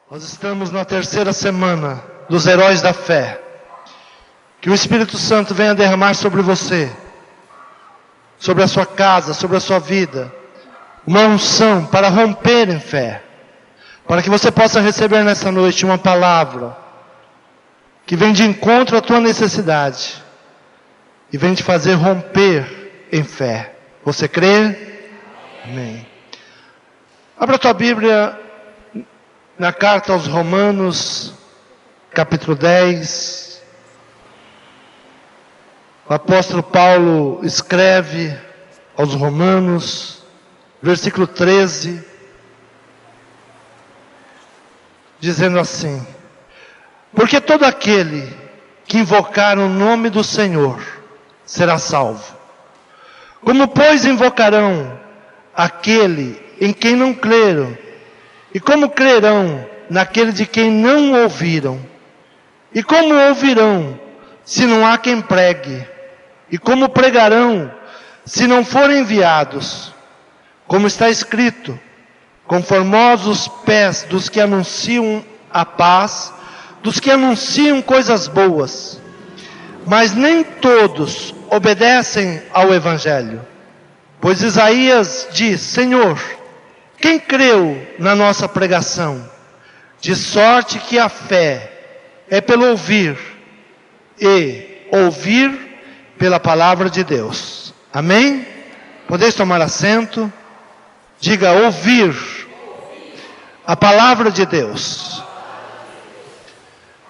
Nós estamos na terceira semana dos heróis da fé. Que o Espírito Santo venha derramar sobre você, sobre a sua casa, sobre a sua vida, uma unção para romper em fé. Para que você possa receber nessa noite uma palavra que vem de encontro à tua necessidade e vem te fazer romper em fé. Você crê? Amém. Abra a tua Bíblia na carta aos Romanos, capítulo 10. O apóstolo Paulo escreve aos Romanos, versículo 13, dizendo assim: porque todo aquele que invocar o nome do Senhor será salvo. Como, pois, invocarão aquele em quem não creram? E como crerão naquele de quem não ouviram? E como ouvirão, se não há quem pregue? E como pregarão, se não forem enviados? Como está escrito: conformosos os pés dos que anunciam a paz, dos que anunciam coisas boas. Mas nem todos obedecem ao Evangelho. Pois Isaías diz: Senhor, quem creu na nossa pregação? De sorte que a fé é pelo ouvir, e ouvir pela palavra de Deus. Amém? Podeis tomar assento. Diga: ouvir a palavra de Deus.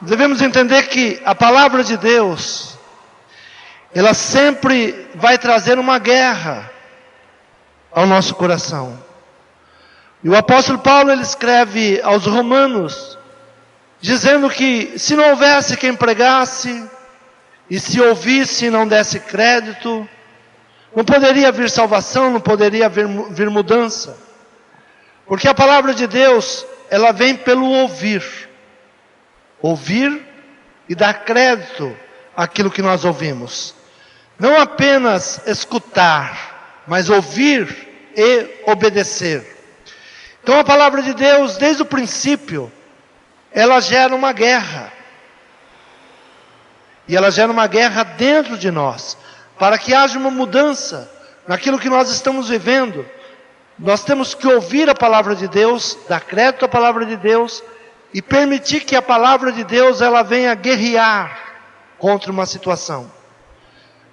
Devemos entender que a palavra de Deus, ela sempre vai trazer uma guerra ao nosso coração. E o apóstolo Paulo, ele escreve aos Romanos, dizendo que se não houvesse quem pregasse, e se ouvisse e não desse crédito, não poderia vir salvação, não poderia vir mudança. Porque a palavra de Deus, ela vem pelo ouvir. Ouvir e dar crédito àquilo que nós ouvimos. Não apenas escutar, mas ouvir e obedecer. Então a palavra de Deus, desde o princípio, ela gera uma guerra. E ela gera uma guerra dentro de nós, para que haja uma mudança naquilo que nós estamos vivendo. Nós temos que ouvir a palavra de Deus, dar crédito à palavra de Deus, e permitir que a palavra de Deus, ela venha guerrear contra uma situação.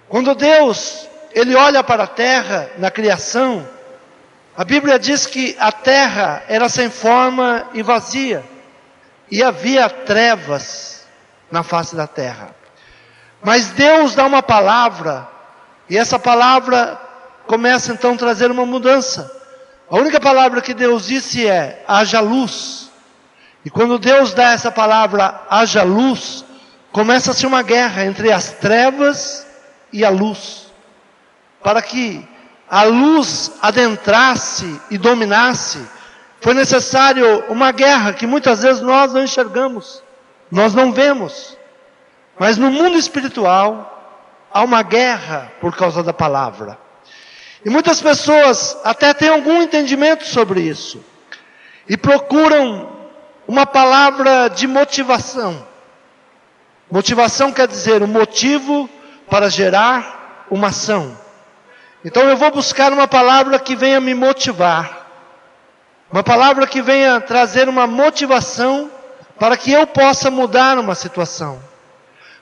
Quando Deus, ele olha para a terra, na criação, a Bíblia diz que a terra era sem forma e vazia, e havia trevas na face da terra. Mas Deus dá uma palavra, e essa palavra começa então a trazer uma mudança. A única palavra que Deus disse é: haja luz. E quando Deus dá essa palavra, haja luz, começa-se uma guerra entre as trevas e a luz, para que a luz adentrasse e dominasse. Foi necessário uma guerra que muitas vezes nós não enxergamos, nós não vemos. Mas no mundo espiritual, há uma guerra por causa da palavra. E muitas pessoas até têm algum entendimento sobre isso, e procuram uma palavra de motivação. Motivação quer dizer um motivo para gerar uma ação. Então eu vou buscar uma palavra que venha me motivar. Uma palavra que venha trazer uma motivação para que eu possa mudar uma situação.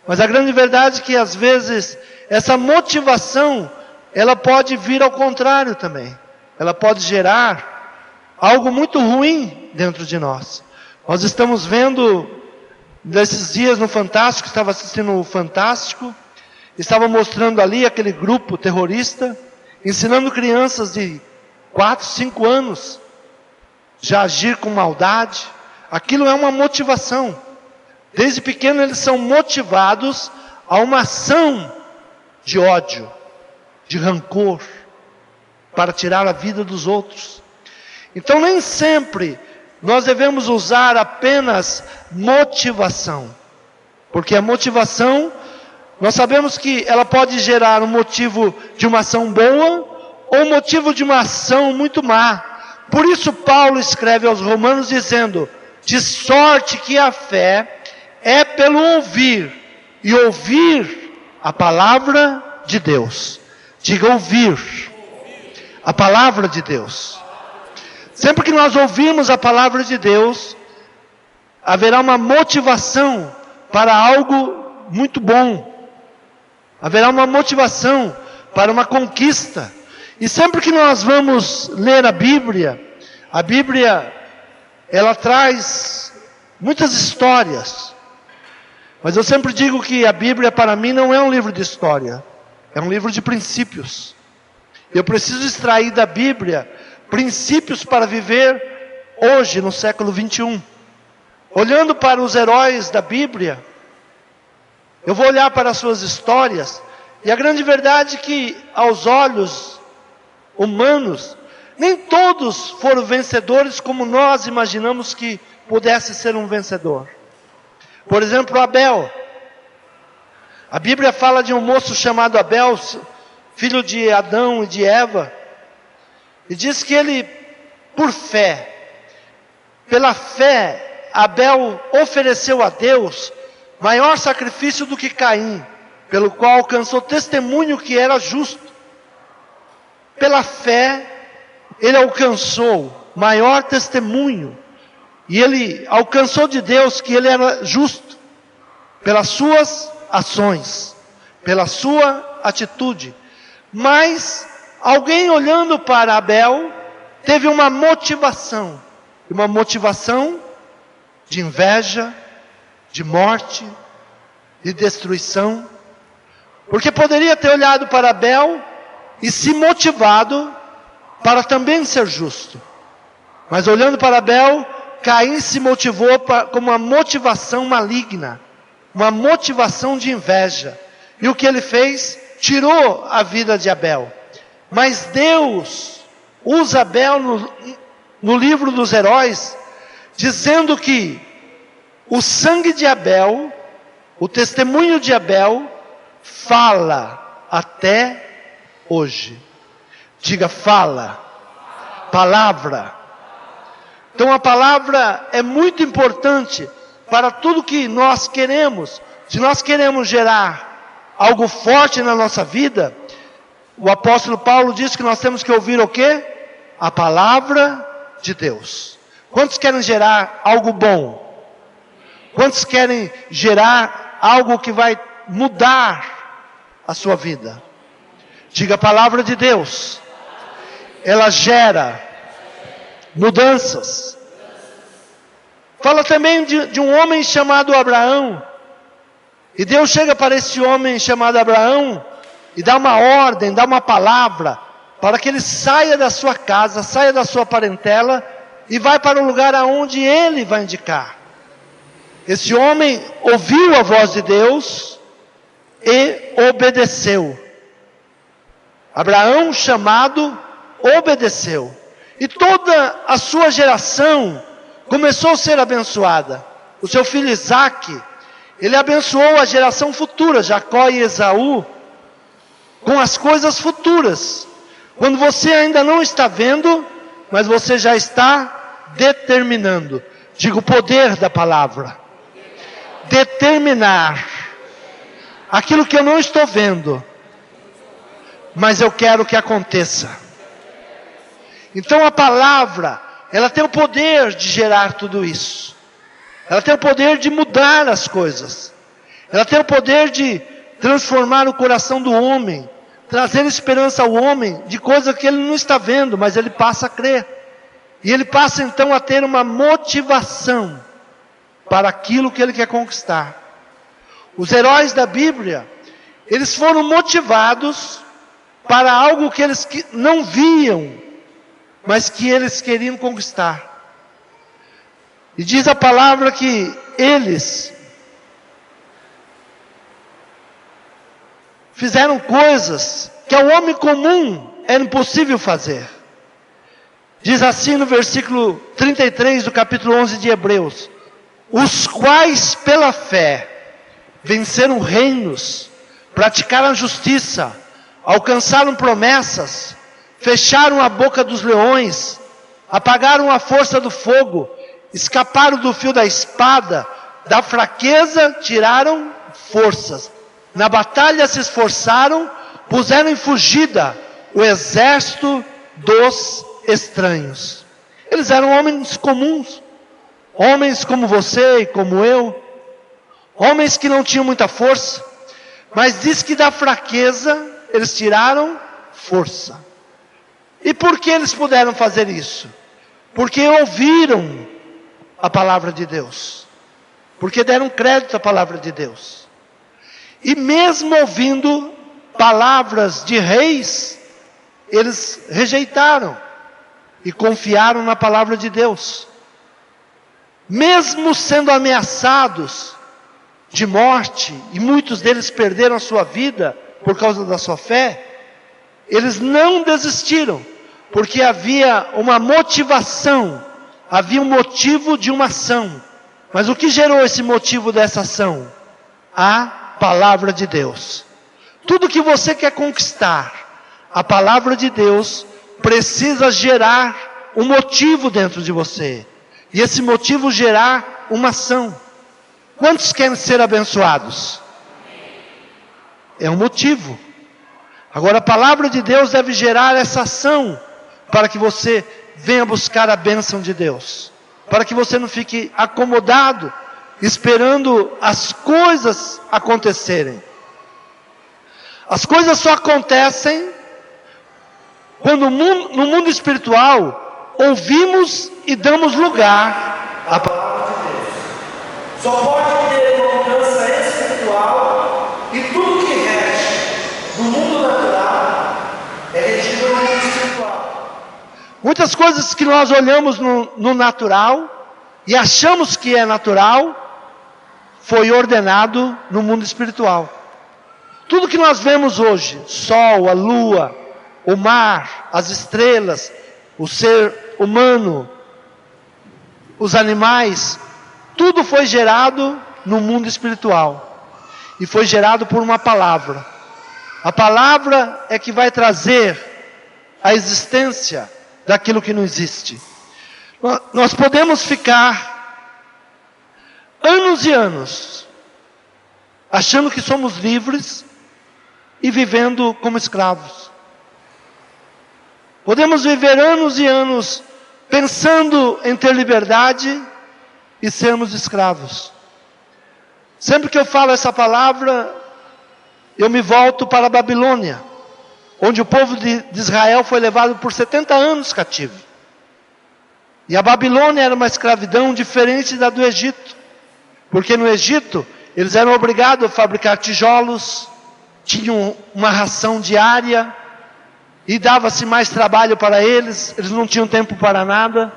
Mas a grande verdade é que às vezes essa motivação, ela pode vir ao contrário também. Ela pode gerar algo muito ruim dentro de nós. Nós estamos vendo nesses dias no Fantástico, estava assistindo o Fantástico, estava mostrando ali aquele grupo terrorista, ensinando crianças de 4, 5 anos já agir com maldade. Aquilo é uma motivação. Desde pequeno eles são motivados a uma ação de ódio, de rancor, para tirar a vida dos outros. Então nem sempre nós devemos usar apenas motivação, porque a motivação, nós sabemos que ela pode gerar um motivo de uma ação boa, ou um motivo de uma ação muito má. Por isso Paulo escreve aos Romanos dizendo: De sorte que a fé é pelo ouvir, e ouvir a palavra de Deus. Diga ouvir a palavra de Deus. Sempre que nós ouvirmos a palavra de Deus, haverá uma motivação para algo muito bom. Haverá uma motivação para uma conquista. E sempre que nós vamos ler a Bíblia, ela traz muitas histórias. Mas eu sempre digo que a Bíblia para mim não é um livro de história, é um livro de princípios. Eu preciso extrair da Bíblia princípios para viver hoje, no século 21. Olhando para os heróis da Bíblia, eu vou olhar para as suas histórias, e a grande verdade é que, aos olhos humanos, nem todos foram vencedores como nós imaginamos que pudesse ser um vencedor. Por exemplo, Abel. A Bíblia fala de um moço chamado Abel, filho de Adão e de Eva, e diz que ele, pela fé, Abel ofereceu a Deus maior sacrifício do que Caim, pelo qual alcançou testemunho que era justo. Pela fé, ele alcançou maior testemunho, e ele alcançou de Deus que ele era justo, pelas suas ações, pela sua atitude. Mas, alguém olhando para Abel, teve uma motivação de inveja, de morte, de destruição, porque poderia ter olhado para Abel e se motivado para também ser justo, mas olhando para Abel, Caim se motivou com uma motivação maligna, uma motivação de inveja, e o que ele fez? Tirou a vida de Abel. Mas Deus usa Abel no livro dos heróis, dizendo que o sangue de Abel, o testemunho de Abel, fala até hoje. Diga, fala. Palavra. Então a palavra é muito importante para tudo que nós queremos. Se nós queremos gerar algo forte na nossa vida, o apóstolo Paulo diz que nós temos que ouvir o quê? A palavra de Deus. Quantos querem gerar algo bom? Quantos querem gerar algo que vai mudar a sua vida? Diga, a palavra de Deus, ela gera mudanças. Fala também de um homem chamado Abraão. E Deus chega para esse homem chamado Abraão e dá uma ordem, dá uma palavra, para que ele saia da sua casa, saia da sua parentela e vai para o lugar aonde ele vai indicar. Esse homem ouviu a voz de Deus e obedeceu. Abraão, chamado, obedeceu. E toda a sua geração começou a ser abençoada. O seu filho Isaque, ele abençoou a geração futura, Jacó e Esaú, com as coisas futuras. Quando você ainda não está vendo, mas você já está determinando. Digo, o poder da palavra. Determinar aquilo que eu não estou vendo, mas eu quero que aconteça. Então a palavra, ela tem o poder de gerar tudo isso. Ela tem o poder de mudar as coisas. Ela tem o poder de transformar o coração do homem, trazer esperança ao homem de coisas que ele não está vendo, mas ele passa a crer. E ele passa então a ter uma motivação para aquilo que ele quer conquistar. Os heróis da Bíblia, eles foram motivados para algo que eles não viam, mas que eles queriam conquistar. E diz a palavra que eles fizeram coisas que ao homem comum era impossível fazer. Diz assim no versículo 33 do capítulo 11 de Hebreus: os quais pela fé venceram reinos, praticaram a justiça, alcançaram promessas, fecharam a boca dos leões, apagaram a força do fogo, escaparam do fio da espada, da fraqueza tiraram forças. Na batalha se esforçaram, puseram em fugida o exército dos estranhos. Eles eram homens comuns, homens como você e como eu, homens que não tinham muita força, mas diz que da fraqueza eles tiraram força. E por que eles puderam fazer isso? Porque ouviram a palavra de Deus, porque deram crédito à palavra de Deus. E mesmo ouvindo palavras de reis, eles rejeitaram e confiaram na palavra de Deus. Mesmo sendo ameaçados de morte, e muitos deles perderam a sua vida por causa da sua fé, eles não desistiram, porque havia uma motivação, havia um motivo de uma ação. Mas o que gerou esse motivo dessa ação? A palavra de Deus. Tudo que você quer conquistar, a palavra de Deus precisa gerar um motivo dentro de você. E esse motivo gerar uma ação. Quantos querem ser abençoados? É um motivo. Agora a palavra de Deus deve gerar essa ação, para que você venha buscar a bênção de Deus. Para que você não fique acomodado, esperando as coisas acontecerem. As coisas só acontecem quando no mundo espiritual ouvimos e damos lugar à palavra de Deus. Só pode ter uma mudança espiritual, e tudo que rege no mundo natural é regido no mundo espiritual. Muitas coisas que nós olhamos no natural e achamos que é natural, foi ordenado no mundo espiritual. Tudo que nós vemos hoje, sol, a lua, o mar, as estrelas, o ser humano, os animais, tudo foi gerado no mundo espiritual. E foi gerado por uma palavra. A palavra é que vai trazer a existência daquilo que não existe. Nós podemos ficar anos e anos achando que somos livres e vivendo como escravos. Podemos viver anos e anos pensando em ter liberdade e sermos escravos. Sempre que eu falo essa palavra, eu me volto para a Babilônia, onde o povo de Israel foi levado por 70 anos cativo. E a Babilônia era uma escravidão diferente da do Egito, porque no Egito eles eram obrigados a fabricar tijolos, tinham uma ração diária, e dava-se mais trabalho para eles, eles não tinham tempo para nada.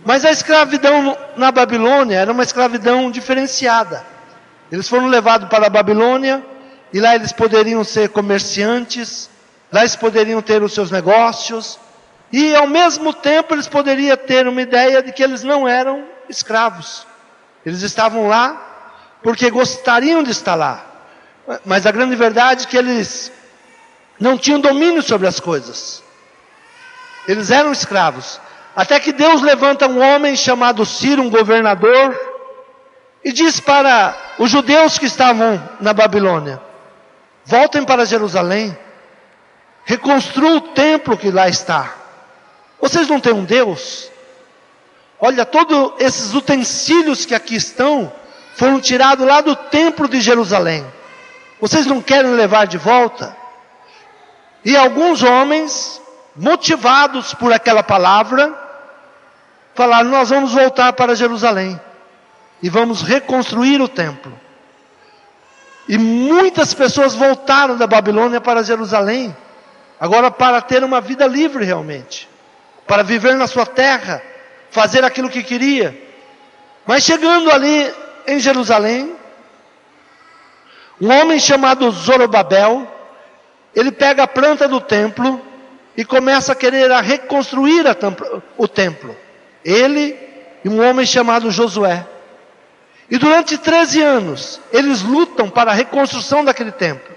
Mas a escravidão na Babilônia era uma escravidão diferenciada. Eles foram levados para a Babilônia, e lá eles poderiam ser comerciantes, lá eles poderiam ter os seus negócios, e ao mesmo tempo eles poderiam ter uma ideia de que eles não eram escravos. Eles estavam lá porque gostariam de estar lá. Mas a grande verdade é que eles não tinham domínio sobre as coisas. Eles eram escravos. Até que Deus levanta um homem chamado Ciro, um governador, e diz para os judeus que estavam na Babilônia: voltem para Jerusalém, reconstruam o templo que lá está. Vocês não têm um Deus? Olha, todos esses utensílios que aqui estão foram tirados lá do templo de Jerusalém. Vocês não querem levar de volta? E alguns homens, motivados por aquela palavra, falaram: nós vamos voltar para Jerusalém e vamos reconstruir o templo. E muitas pessoas voltaram da Babilônia para Jerusalém, agora para ter uma vida livre realmente, para viver na sua terra, fazer aquilo que queria. Mas chegando ali em Jerusalém, um homem chamado Zorobabel, ele pega a planta do templo e começa a querer reconstruir o templo. Ele e um homem chamado Josué. E durante 13 anos, eles lutam para a reconstrução daquele templo.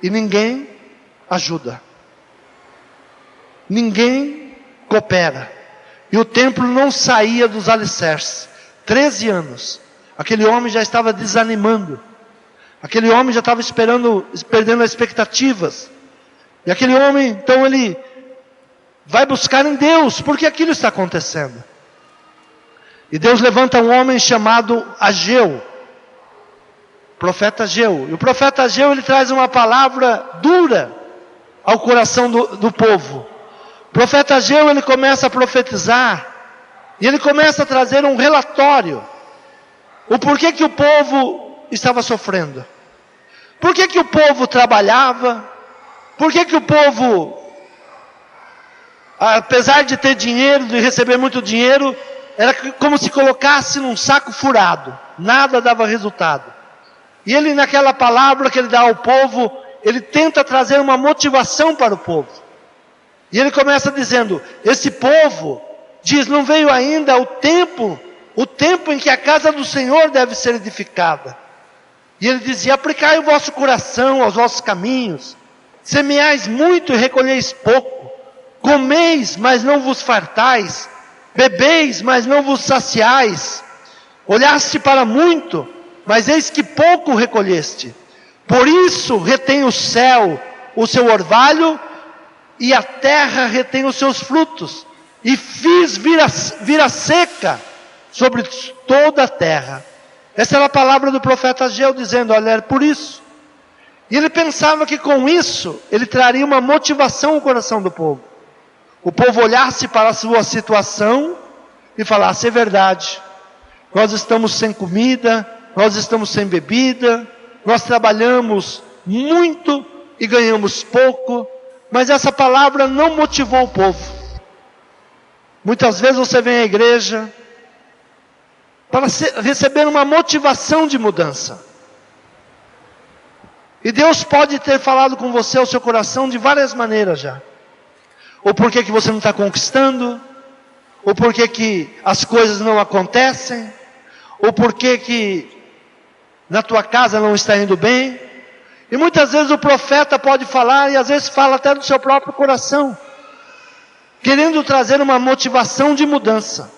E ninguém ajuda. Ninguém coopera. e o templo não saía dos alicerces. 13 anos. Aquele homem já estava desanimando. Aquele homem já estava perdendo as expectativas. E aquele homem, então ele vai buscar em Deus, porque aquilo está acontecendo. E Deus levanta um homem chamado Ageu, profeta Ageu. E o profeta Ageu, ele traz uma palavra dura ao coração do povo. O profeta Ageu, ele começa a profetizar, e ele começa a trazer um relatório. O porquê que o povo estava sofrendo. Por que o povo trabalhava? Por que o povo, apesar de ter dinheiro, de receber muito dinheiro, era como se colocasse num saco furado. Nada dava resultado. E ele, naquela palavra que ele dá ao povo, ele tenta trazer uma motivação para o povo. E ele começa dizendo, esse povo, diz, não veio ainda o tempo em que a casa do Senhor deve ser edificada. E ele dizia, aplicai o vosso coração aos vossos caminhos, semeais muito e recolheis pouco, comeis, mas não vos fartais, bebeis, mas não vos saciais, olhaste para muito, mas eis que pouco recolheste. Por isso retém o céu o seu orvalho, e a terra retém os seus frutos, e fiz vir a seca sobre toda a terra. Essa era a palavra do profeta Ageu, dizendo, olha, é por isso. E ele pensava que com isso, ele traria uma motivação ao coração do povo. O povo olhasse para a sua situação e falasse, é verdade, nós estamos sem comida, nós estamos sem bebida, nós trabalhamos muito e ganhamos pouco, mas essa palavra não motivou o povo. Muitas vezes você vem à igreja para receber uma motivação de mudança. E Deus pode ter falado com você ao seu coração de várias maneiras já. Ou por que você não está conquistando, ou por que as coisas não acontecem, ou por que na tua casa não está indo bem. E muitas vezes o profeta pode falar, e às vezes fala até do seu próprio coração, querendo trazer uma motivação de mudança.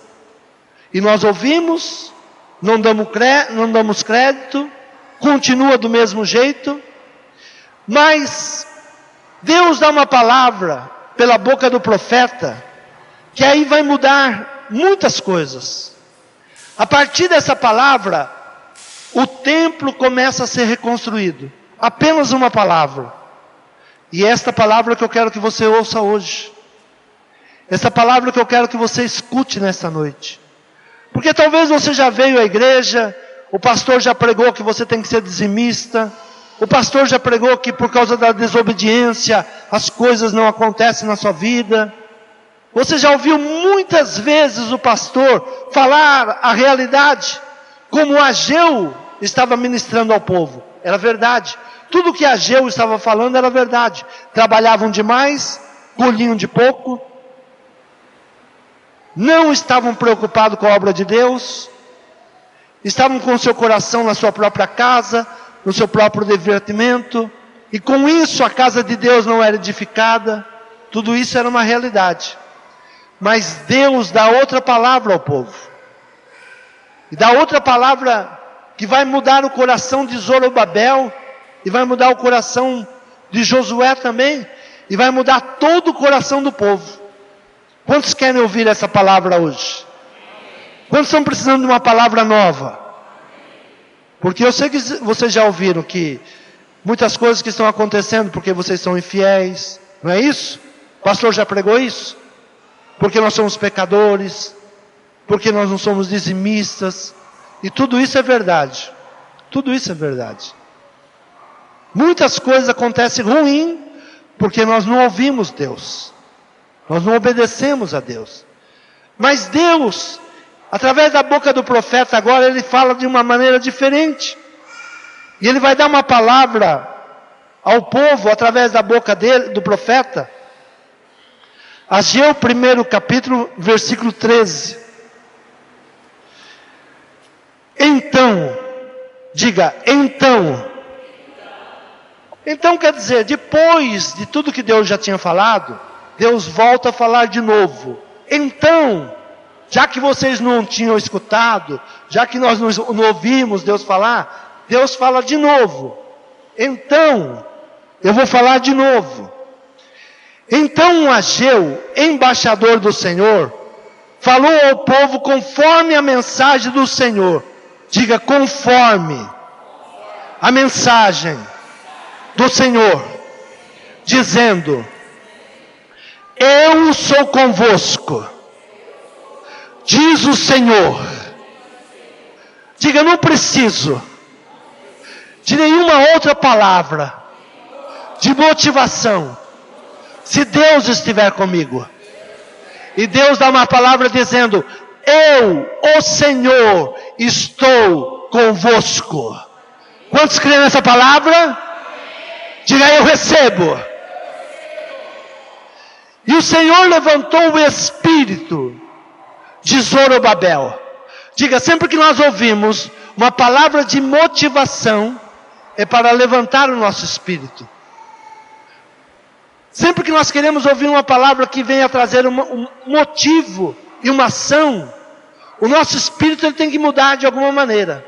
E nós ouvimos, não damos crédito, continua do mesmo jeito, mas Deus dá uma palavra pela boca do profeta, que aí vai mudar muitas coisas. A partir dessa palavra, o templo começa a ser reconstruído. Apenas uma palavra. E é esta palavra que eu quero que você ouça hoje. Essa palavra que eu quero que você escute nesta noite. Porque talvez você já veio à igreja, o pastor já pregou que você tem que ser dizimista, o pastor já pregou que por causa da desobediência as coisas não acontecem na sua vida. Você já ouviu muitas vezes o pastor falar a realidade, como Ageu estava ministrando ao povo. Era verdade. Tudo que Ageu estava falando era verdade. Trabalhavam demais, colhiam de pouco, não estavam preocupados com a obra de Deus, estavam com o seu coração na sua própria casa, no seu próprio divertimento, e com isso a casa de Deus não era edificada. Tudo isso era uma realidade. Mas Deus dá outra palavra ao povo, e dá outra palavra que vai mudar o coração de Zorobabel, e vai mudar o coração de Josué também, e vai mudar todo o coração do povo. Quantos querem ouvir essa palavra hoje? Quantos estão precisando de uma palavra nova? Porque eu sei que vocês já ouviram que muitas coisas que estão acontecendo porque vocês são infiéis, não é isso? O pastor já pregou isso? Porque nós somos pecadores, porque nós não somos dizimistas, e tudo isso é verdade. Tudo isso é verdade. Muitas coisas acontecem ruim porque nós não ouvimos Deus. Nós não obedecemos a Deus. Mas Deus, através da boca do profeta agora, ele fala de uma maneira diferente. E ele vai dar uma palavra ao povo através da boca do profeta. Ageu, 1º capítulo, versículo 13. Então, diga, então. Então quer dizer, depois de tudo que Deus já tinha falado, Deus volta a falar de novo. Então, já que vocês não tinham escutado, já que nós não ouvimos Deus falar, Deus fala de novo. Então, eu vou falar de novo. Então Ageu, embaixador do Senhor, falou ao povo conforme a mensagem do Senhor. Diga, conforme a mensagem do Senhor, dizendo: eu sou convosco, diz o Senhor. Diga, não preciso de nenhuma outra palavra de motivação, se Deus estiver comigo. E Deus dá uma palavra dizendo: eu, o Senhor, estou convosco. Quantos creem nessa palavra? Diga, eu recebo. E o Senhor levantou o espírito de Zorobabel. Diga, sempre que nós ouvimos uma palavra de motivação, é para levantar o nosso espírito. Sempre que nós queremos ouvir uma palavra que venha trazer um motivo e uma ação, o nosso espírito ele tem que mudar de alguma maneira.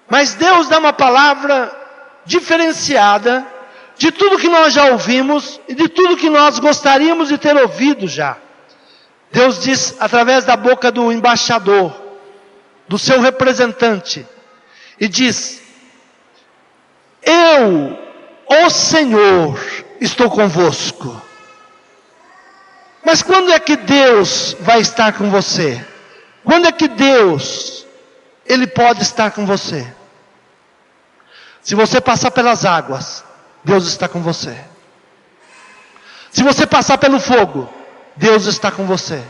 Mas Deus dá uma palavra diferenciada de tudo que nós já ouvimos e de tudo que nós gostaríamos de ter ouvido já. Deus diz através da boca do embaixador, do seu representante, e diz: eu, o Senhor, estou convosco. Mas quando é que Deus vai estar com você? Quando é que Deus, Ele pode estar com você? Se você passar pelas águas, Deus está com você. Se você passar pelo fogo, Deus está com você.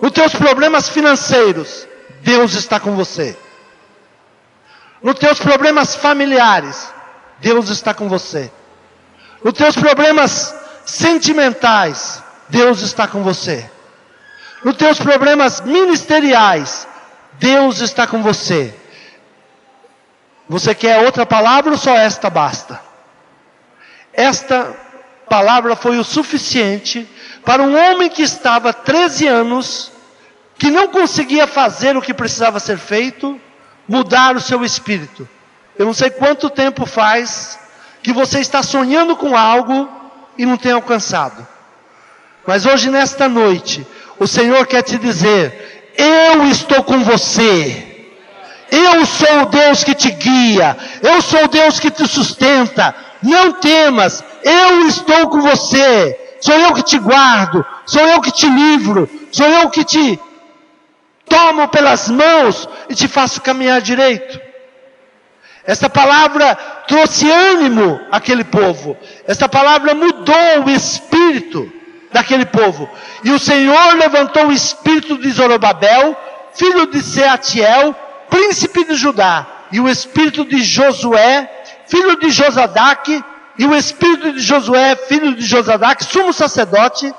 Nos teus problemas financeiros, Deus está com você. Nos teus problemas familiares, Deus está com você. Nos teus problemas sentimentais, Deus está com você. Nos teus problemas ministeriais, Deus está com você. Você quer outra palavra ou só esta basta? Esta palavra foi o suficiente para um homem que estava há 13 anos, que não conseguia fazer o que precisava ser feito, mudar o seu espírito. Eu não sei quanto tempo faz que você está sonhando com algo e não tem alcançado. Mas hoje, nesta noite, o Senhor quer te dizer: eu estou com você. Eu sou o Deus que te guia. Eu sou o Deus que te sustenta. Não temas, eu estou com você. Sou eu que te guardo. Sou eu que te livro. Sou eu que te tomo pelas mãos e te faço caminhar direito. Esta palavra trouxe ânimo àquele povo. Esta palavra mudou o espírito daquele povo. E o Senhor levantou o espírito de Zorobabel, filho de Seatiel, príncipe de Judá, e o espírito de Josué, filho de Josadaque, e o espírito de Josué, filho de Josadaque, sumo sacerdote,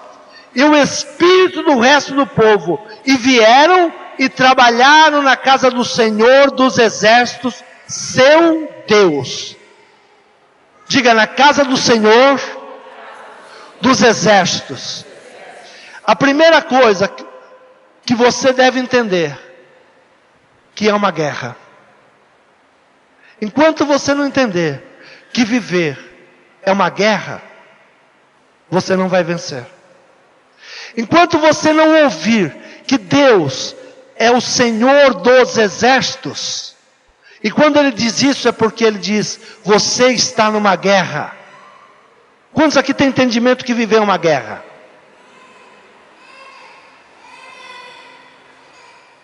e o espírito do resto do povo. E vieram e trabalharam na casa do Senhor dos exércitos, seu Deus. Diga, na casa do Senhor dos exércitos. A primeira coisa que você deve entender, que é uma guerra. Enquanto você não entender que viver é uma guerra, você não vai vencer. Enquanto você não ouvir que Deus é o Senhor dos exércitos, e quando Ele diz isso é porque Ele diz: você está numa guerra. Quantos aqui têm entendimento que viver é uma guerra?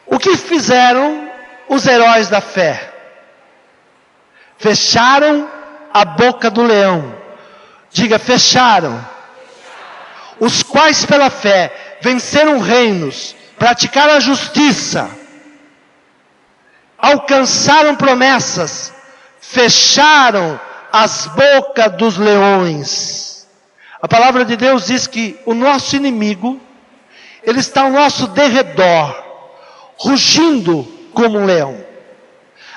O que fizeram os heróis da fé? Fecharam a boca do leão. Diga, fecharam. Os quais pela fé venceram reinos, praticaram a justiça, alcançaram promessas, fecharam as bocas dos leões. A palavra de Deus diz que o nosso inimigo, ele está ao nosso derredor, rugindo como um leão.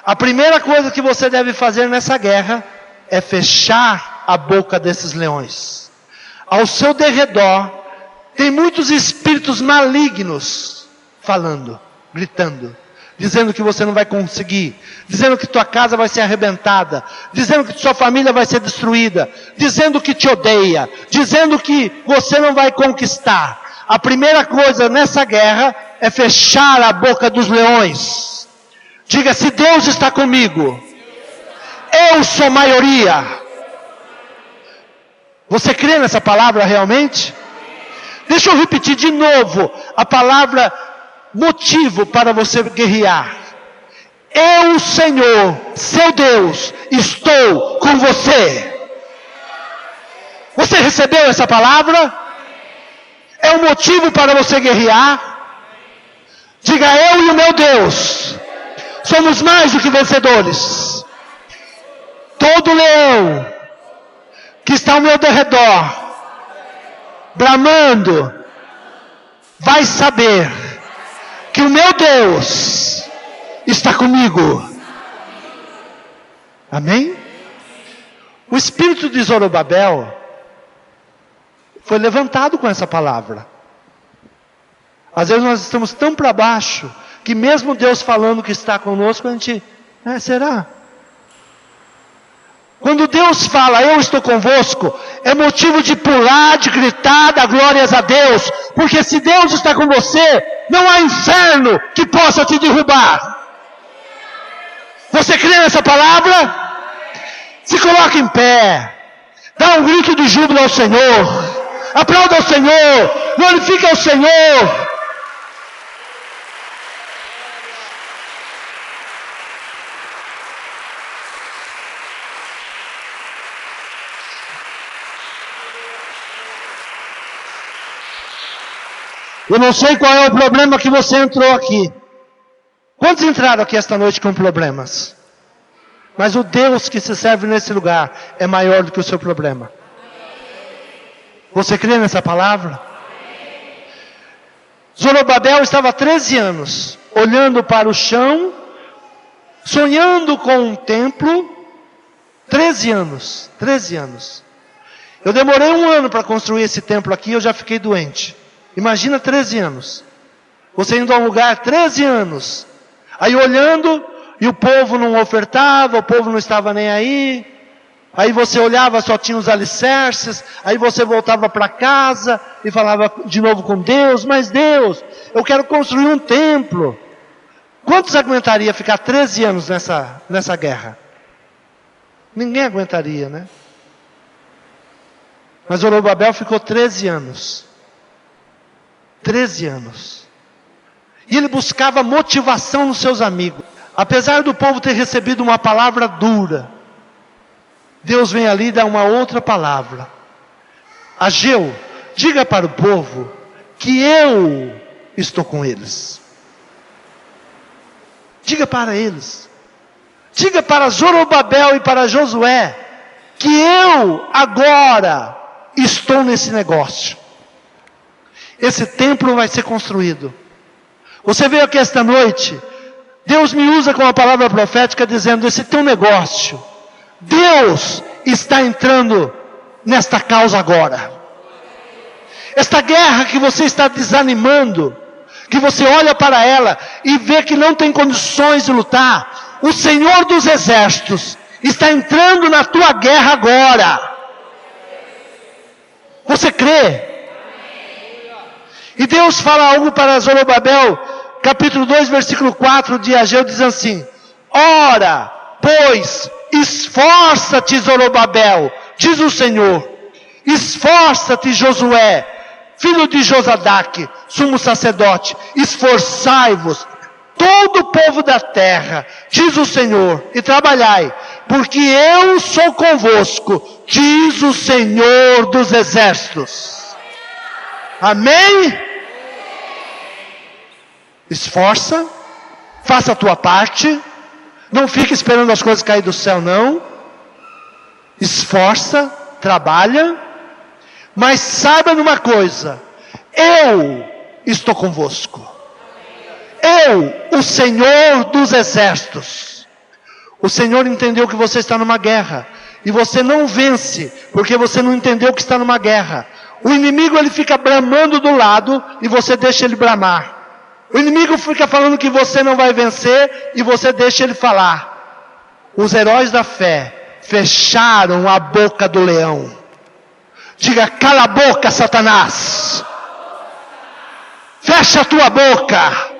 A primeira coisa que você deve fazer nessa guerra é fechar a boca desses leões. Ao seu derredor Tem muitos espíritos malignos falando, gritando, dizendo que você não vai conseguir, dizendo que tua casa vai ser arrebentada, dizendo que sua família vai ser destruída, dizendo que te odeia, dizendo que você não vai conquistar. A primeira coisa nessa guerra é fechar a boca dos leões. Diga: se Deus está comigo, eu sou maioria. Você crê nessa palavra realmente? Deixa eu repetir de novo a palavra motivo para você guerrear. Eu, Senhor, seu Deus, estou com você. Você recebeu essa palavra? É um motivo para você guerrear? Diga: eu e o meu Deus somos mais do que vencedores. Todo leão que está ao meu derredor, bramando, vai saber que o meu Deus está comigo. Amém? O espírito de Zorobabel foi levantado com essa palavra. Às vezes nós estamos tão para baixo, que mesmo Deus falando que está conosco, a gente, será? Quando Deus fala, eu estou convosco, é motivo de pular, de gritar, dar glórias a Deus, porque se Deus está com você, não há inferno que possa te derrubar. Você crê nessa palavra? Se coloque em pé, dá um grito de júbilo ao Senhor, aplauda ao Senhor, glorifica ao Senhor. Eu não sei qual é o problema que você entrou aqui. Quantos entraram aqui esta noite com problemas? Mas o Deus que se serve nesse lugar é maior do que o seu problema. Você crê nessa palavra? Zorobabel estava há 13 anos, olhando para o chão, sonhando com um templo. 13 anos. Eu demorei 1 ano para construir esse templo aqui, eu já fiquei doente. Imagina 13 anos. Você indo a um lugar 13 anos. Aí olhando, e o povo não ofertava, o povo não estava nem aí. Aí você olhava, só tinha os alicerces. Aí você voltava para casa e falava de novo com Deus. Mas Deus, eu quero construir um templo. Quantos aguentaria ficar 13 anos nessa guerra? Ninguém aguentaria, né? Mas Zorobabel ficou 13 anos. 13 anos. E ele buscava motivação nos seus amigos. Apesar do povo ter recebido uma palavra dura, Deus vem ali e dá uma outra palavra. Ageu, diga para o povo que eu estou com eles. Diga para eles. Diga para Zorobabel e para Josué que eu agora estou nesse negócio. Esse templo vai ser construído. Você veio aqui esta noite, Deus me usa com a palavra profética dizendo: esse teu negócio, Deus está entrando nesta causa agora. Esta guerra que você está desanimando, que você olha para ela e vê que não tem condições de lutar, o Senhor dos Exércitos está entrando na tua guerra agora. Você crê? E Deus fala algo para Zorobabel, capítulo 2, versículo 4 de Ageu, diz assim: ora, pois, esforça-te, Zorobabel, diz o Senhor, esforça-te, Josué, filho de Josadaque, sumo sacerdote, esforçai-vos, todo o povo da terra, diz o Senhor, e trabalhai, porque eu sou convosco, diz o Senhor dos Exércitos. Amém? Esforça, faça a tua parte, não fique esperando as coisas cair do céu, não. Esforça, trabalha, mas saiba numa coisa: eu estou convosco. Eu, o Senhor dos Exércitos. O Senhor entendeu que você está numa guerra, e você não vence, porque você não entendeu que está numa guerra. O inimigo ele fica bramando do lado e você deixa ele bramar. O inimigo fica falando que você não vai vencer e você deixa ele falar. Os heróis da fé fecharam a boca do leão. Diga: cala a boca, Satanás. Fecha a tua boca.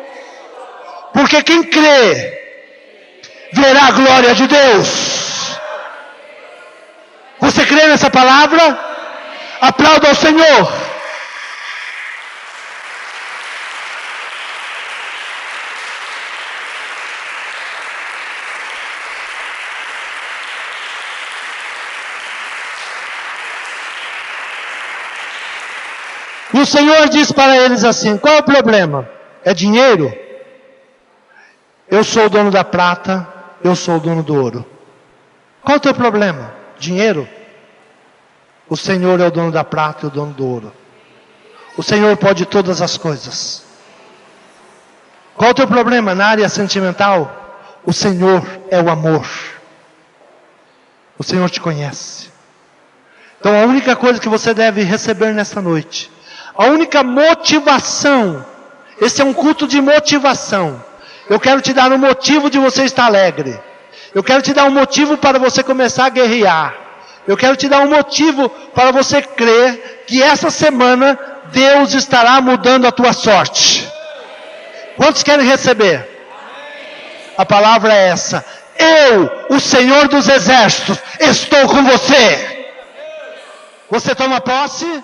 Porque quem crê verá a glória de Deus. Você crê nessa palavra? Aplauda ao Senhor. E o Senhor diz para eles assim: qual é o problema? É dinheiro? Eu sou o dono da prata, eu sou o dono do ouro. Qual é o teu problema? Dinheiro? O Senhor é o dono da prata e o dono do ouro. O Senhor pode todas as coisas. Qual é o teu problema na área sentimental? O Senhor é o amor. O Senhor te conhece. Então a única coisa que você deve receber nesta noite, a única motivação, esse é um culto de motivação. Eu quero te dar um motivo de você estar alegre. Eu quero te dar um motivo para você começar a guerrear. Eu quero te dar um motivo para você crer que essa semana Deus estará mudando a tua sorte. Quantos querem receber? A palavra é essa: eu, o Senhor dos Exércitos, estou com você. Você toma posse?